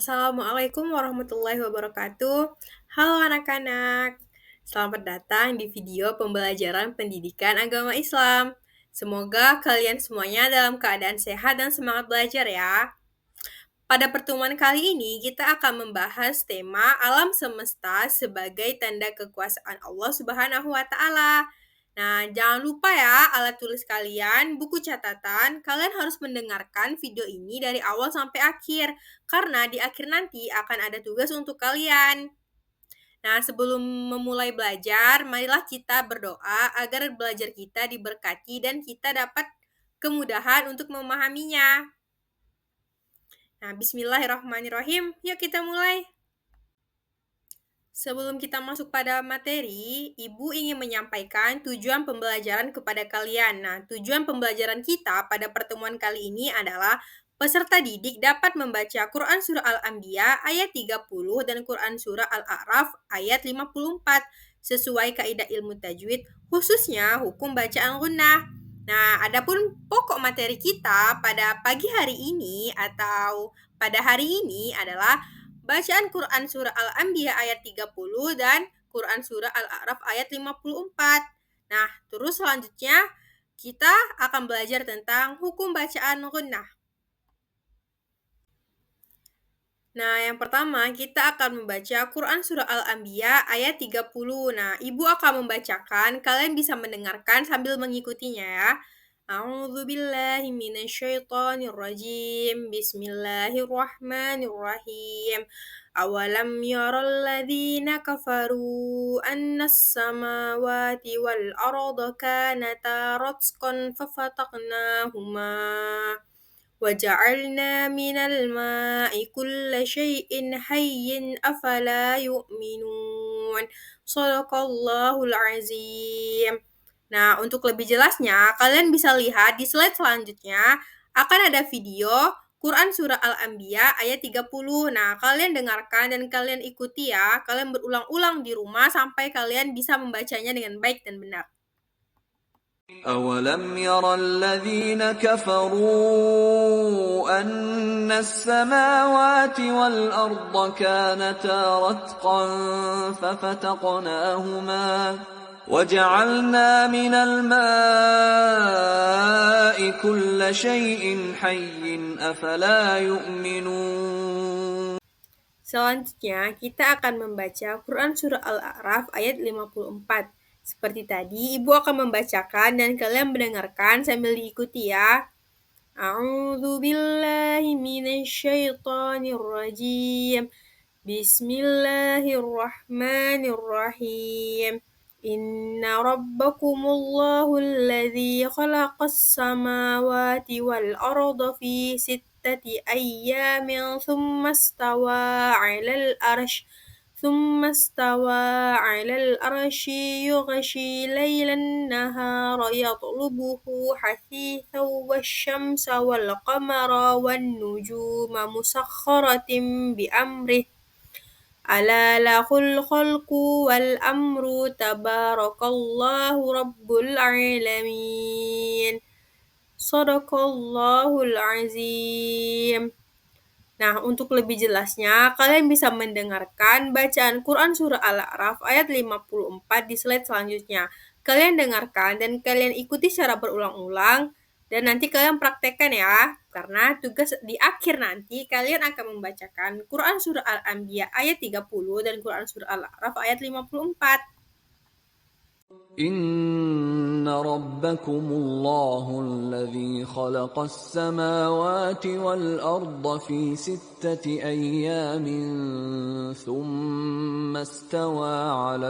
Assalamualaikum warahmatullahi wabarakatuh. Halo anak-anak, selamat datang di video pembelajaran pendidikan agama Islam. Semoga kalian semuanya dalam keadaan sehat dan semangat belajar ya. Pada pertemuan kali ini, kita akan membahas tema alam semesta sebagai tanda kekuasaan Allah Subhanahu wa Ta'ala. Nah, jangan lupa ya, alat tulis kalian, buku catatan. Kalian harus mendengarkan video ini dari awal sampai akhir, karena di akhir nanti akan ada tugas untuk kalian. Nah, sebelum memulai belajar, marilah kita berdoa agar belajar kita diberkati dan kita dapat kemudahan untuk memahaminya. Nah, bismillahirrahmanirrahim. Yuk kita mulai. Sebelum kita masuk pada materi, Ibu ingin menyampaikan tujuan pembelajaran kepada kalian. Nah, tujuan pembelajaran kita pada pertemuan kali ini adalah peserta didik dapat membaca Quran Surah Al-Anbiya ayat 30 dan Quran Surah Al-A'raf ayat 54 sesuai kaidah ilmu tajwid, khususnya hukum bacaan gunnah. Nah, adapun pokok materi kita pada pagi hari ini atau pada hari ini adalah bacaan Quran Surah Al-Anbiya ayat 30 dan Quran Surah Al-A'raf ayat 54. Nah, terus selanjutnya kita akan belajar tentang hukum bacaan gunnah. Nah, yang pertama kita akan membaca Quran Surah Al-Anbiya ayat 30. Nah, Ibu akan membacakan, kalian bisa mendengarkan sambil mengikutinya ya. A'udzu billahi minasyaitonir rajim. Bismillahirrahmanirrahim. Awalam yaral ladzina kafaru annas samawati wal arda kanata ratqan fafataqnahuma وجعلنا من الماء كل شيء حي أفلا يؤمنون صدق الله العظيم. Nah, untuk lebih jelasnya, kalian bisa lihat di slide selanjutnya akan ada video Quran Surah Al-Anbiya ayat 30. Nah, kalian dengarkan dan kalian ikuti ya. Kalian berulang-ulang di rumah sampai kalian bisa membacanya dengan baik dan benar. أولم ير الذين كفروا أن السماوات والأرض كانتا رتقا ففتقناهما وجعلنا من الماء كل شيء حي أفلا يؤمنون. Selanjutnya, kita akan membaca Quran Surah Al-A'raf ayat 54. Seperti tadi, Ibu akan membacakan dan kalian mendengarkan sambil diikuti ya. A'udzu billahi minasyaitonir rajim. Bismillahirrahmanirrahim. Inna rabbakumullahu alladzi khalaqas samawati wal arda fi sittati ayyamin thumma istawa 'alal arsh ثم استوى على الأرش يغشي ليل النهار يطلبه حثيثا والشمس والقمر والنجوم مسخرة بأمره ألا له الخلق والأمر تبارك الله رب العالمين صدق الله العظيم. Nah, untuk lebih jelasnya, kalian bisa mendengarkan bacaan Quran Surah Al-A'raf ayat 54 di slide selanjutnya. Kalian dengarkan dan kalian ikuti secara berulang-ulang, dan nanti kalian praktekkan ya, karena tugas di akhir nanti kalian akan membacakan Quran Surah Al-Anbiya ayat 30 dan Quran Surah Al-A'raf ayat 54. إن ربكم الله الذي خلق السماوات والأرض في 6 أيام ثم استوى على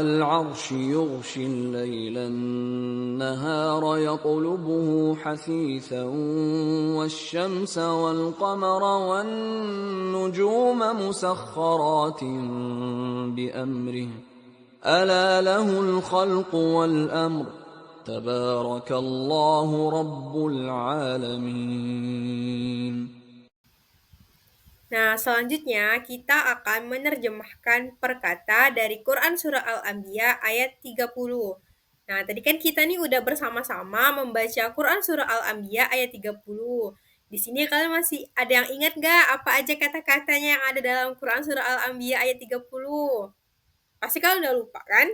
العرش يغشي الليل النهار يطلبه حثيثا والشمس والقمر والنجوم مسخرات بأمره ألا له الخلق والأمر تبارك الله رب العالمين. Nah, selanjutnya kita akan menerjemahkan per kata dari Quran Surah Al-Anbiya ayat 30. Nah, tadi kan kita nih udah bersama-sama membaca Quran Surah Al-Anbiya ayat 30. Di sini kalian masih ada yang ingat nggak apa aja kata-katanya yang ada dalam Quran Surah Al-Anbiya ayat 30? Pasti kalian udah lupa kan?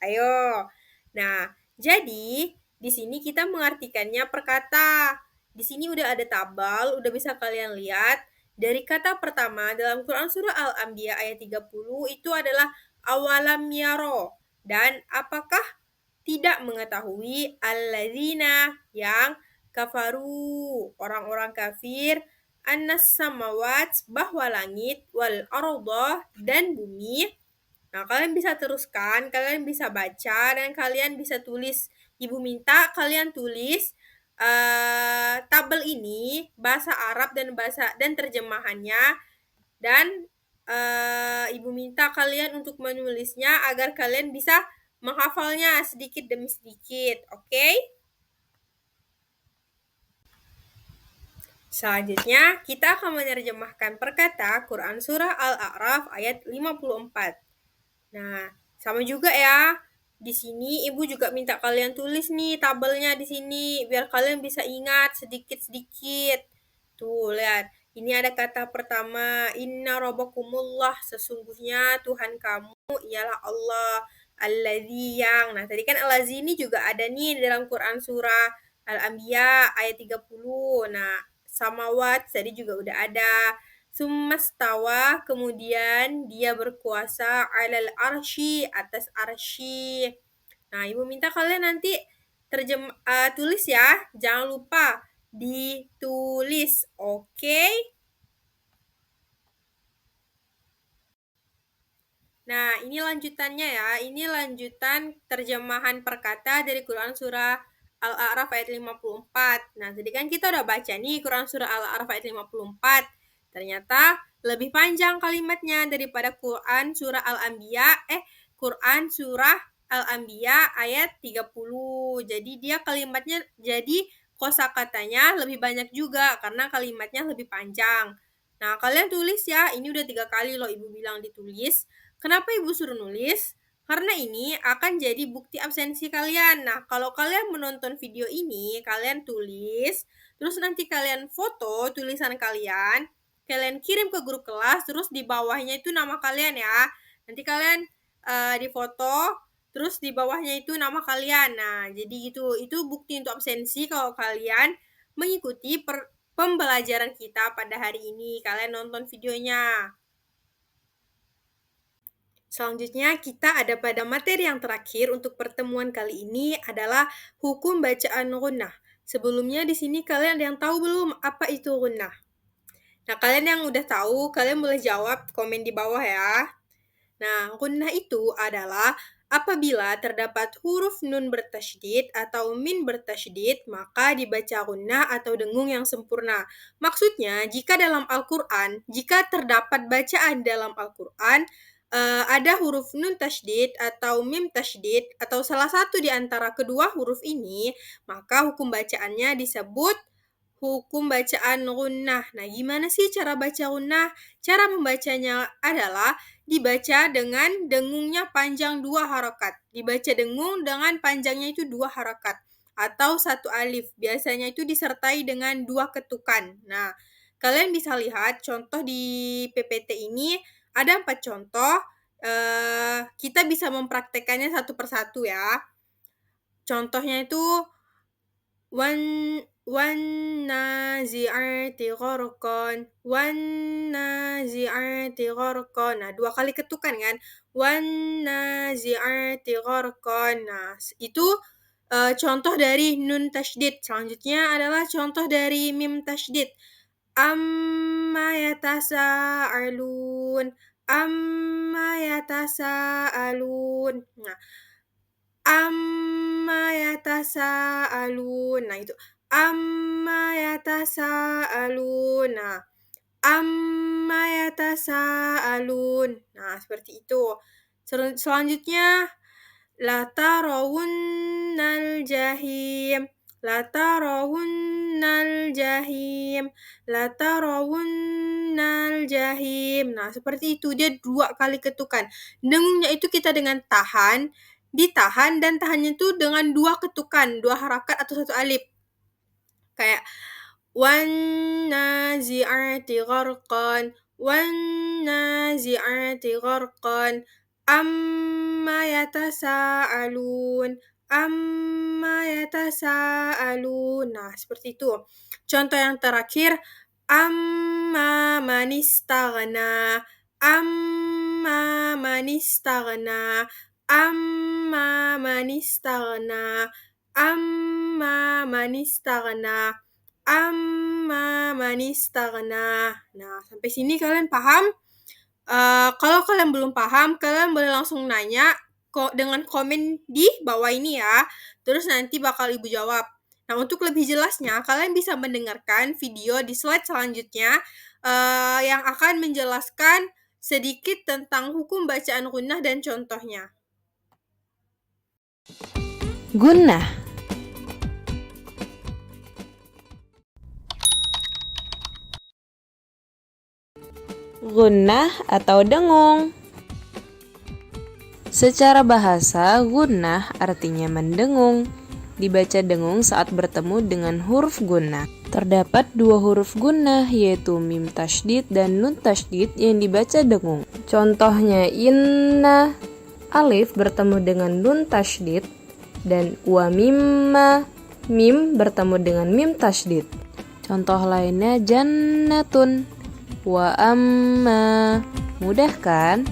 Ayo. Nah, jadi di sini kita mengartikannya per kata. Di sini udah ada tabel, udah bisa kalian lihat. Dari kata pertama dalam Quran Surah Al-Anbiya ayat 30 itu adalah awalam yaro. Dan apakah tidak mengetahui alladzina yang kafaru, orang-orang kafir, annas samawat, bahwa langit, wal ardah, dan bumi. Nah, kalian bisa teruskan, kalian bisa baca, dan kalian bisa tulis. Ibu minta kalian tulis tabel ini bahasa Arab dan terjemahannya, dan ibu minta kalian untuk menulisnya agar kalian bisa menghafalnya sedikit demi sedikit. Oke? Selanjutnya, kita akan menerjemahkan perkata Quran Surah Al-A'raf ayat 54. Nah, sama juga ya. Di sini ibu juga minta kalian tulis nih tabelnya di sini biar kalian bisa ingat sedikit-sedikit. Tuh, lihat. Ini ada kata pertama, inna rabbakumullah, sesungguhnya Tuhan kamu ialah Allah, alladzi yang. Nah, tadi kan alladzi ini juga ada nih dalam Quran surah Al-Anbiya ayat 30. Nah, samawat tadi juga udah ada. Sumastawa, kemudian dia berkuasa alal arsy, atas arsy. Nah, ibu minta kalian nanti tulis ya, jangan lupa ditulis, oke? Nah, ini lanjutannya ya, ini lanjutan terjemahan perkata dari Quran Surah Al-A'raf ayat 54. Nah, tadi kan kita udah baca nih Quran Surah Al-A'raf ayat 54. Ternyata lebih panjang kalimatnya daripada Quran Surah Al-Anbiya ayat 30. Jadi dia kalimatnya, jadi kosakatanya lebih banyak juga karena kalimatnya lebih panjang. Nah, kalian tulis ya, ini udah 3 kali loh ibu bilang ditulis. Kenapa ibu suruh nulis? Karena ini akan jadi bukti absensi kalian. Nah, kalau kalian menonton video ini, kalian tulis, terus nanti kalian foto tulisan kalian, kalian kirim ke grup kelas, terus di bawahnya itu nama kalian ya. Nanti kalian difoto, terus di bawahnya itu nama kalian. Nah, jadi gitu. Itu bukti untuk absensi kalau kalian mengikuti pembelajaran kita pada hari ini. Kalian nonton videonya. Selanjutnya kita ada pada materi yang terakhir untuk pertemuan kali ini adalah hukum bacaan gunnah. Sebelumnya di sini kalian ada yang tahu belum apa itu gunnah? Nah, kalian yang udah tahu, kalian boleh jawab komen di bawah ya. Nah, gunnah itu adalah apabila terdapat huruf nun bertasydid atau min bertasydid, maka dibaca gunnah atau dengung yang sempurna. Maksudnya, jika dalam Al-Quran, jika terdapat bacaan dalam Al-Quran, ada huruf nun tasydid atau mim tasydid atau salah satu di antara kedua huruf ini, maka hukum bacaannya disebut hukum bacaan gunnah. Nah, gimana sih cara baca gunnah? Cara membacanya adalah dibaca dengan dengungnya panjang 2 harokat. Dibaca dengung dengan panjangnya itu 2 harokat. Atau 1 alif. Biasanya itu disertai dengan 2 ketukan. Nah, kalian bisa lihat contoh di PPT ini ada 4 contoh. Kita bisa mempraktekannya satu persatu ya. Contohnya itu wan wan nazi'ati gharqan, wan nazi'ati gharqan. Nah, 2 kali ketukan kan. Wan nazi'ati gharqan. Nah, itu contoh dari nun tasydid. Selanjutnya adalah contoh dari mim tasydid. Amma yatasa'alun, amma yatasa'alun. Nah, amma yatasa'alun. Nah, itu amma yatasa'alun. Nah, amma yatasa'alun. Nah, seperti itu. Selanjutnya, la tarawunnal jahim, la tarawunnal jahim, la tarawunnal jahim. Nah, seperti itu. Dia 2 kali ketukan. Dengungnya itu kita dengan tahan, ditahan, dan tahannya itu dengan 2 ketukan, 2 harakat atau 1 alif. Kayak وَالنَّازِعَاتِ غَرْقًا وَالنَّازِعَاتِ غَرْقًا عَمَّ يَتَسَاءَلُونَ عَمَّ يَتَسَاءَلُونَ. Nah, seperti itu. Contoh yang terakhir, amma man istaghna amma man istaghna amma man istaghna amma man istaghna amma man istaghna. Nah, sampai sini kalian paham? Kalau kalian belum paham, kalian boleh langsung nanya dengan komen di bawah ini ya. Terus nanti bakal Ibu jawab. Nah, untuk lebih jelasnya, kalian bisa mendengarkan video di slide selanjutnya yang akan menjelaskan sedikit tentang hukum bacaan gunnah dan contohnya. Gunnah. Gunnah atau dengung. Secara bahasa, gunnah artinya mendengung. Dibaca dengung saat bertemu dengan huruf gunnah. Terdapat 2 huruf gunnah, yaitu mim tasydid dan nun tasydid yang dibaca dengung. Contohnya inna, alif bertemu dengan nun tasydid, dan wa mimma, mim bertemu dengan mim tasydid. Contoh lainnya jannatun, wa amma. Mudah kan?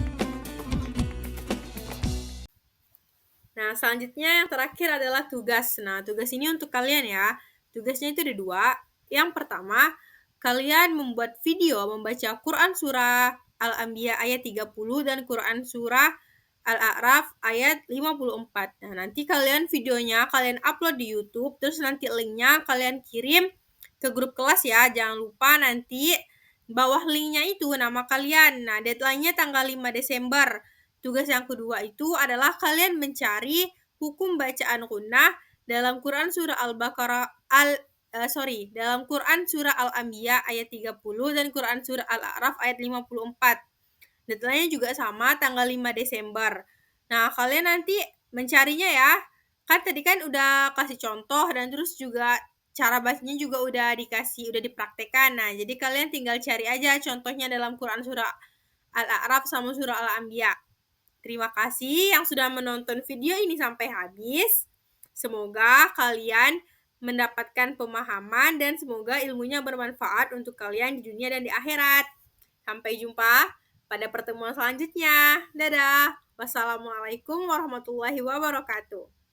Nah, selanjutnya yang terakhir adalah tugas. Nah, tugas ini untuk kalian ya. Tugasnya itu ada 2. Yang pertama, kalian membuat video membaca Quran Surah Al-Anbiya ayat 30 dan Quran Surah Al-A'raf ayat 54. Nah, nanti videonya kalian upload di YouTube, terus nanti linknya kalian kirim ke grup kelas ya. Jangan lupa nanti bawah linknya itu nama kalian. Nah, deadline-nya tanggal 5 Desember. Tugas yang kedua itu adalah kalian mencari hukum bacaan gunnah dalam Quran Surah dalam Quran Surah Al-Anbiya ayat 30 dan Quran Surah Al-A'raf ayat 54. Deadline-nya juga sama, tanggal 5 Desember. Nah, kalian nanti mencarinya ya. Kan tadi kan udah kasih contoh dan terus juga cara bacanya juga udah dipraktekkan. Nah, jadi kalian tinggal cari aja contohnya dalam Quran Surah Al-A'raf sama Surah Al-Anbiya. Terima kasih yang sudah menonton video ini sampai habis. Semoga kalian mendapatkan pemahaman dan semoga ilmunya bermanfaat untuk kalian di dunia dan di akhirat. Sampai jumpa pada pertemuan selanjutnya. Dadah. Wassalamualaikum warahmatullahi wabarakatuh.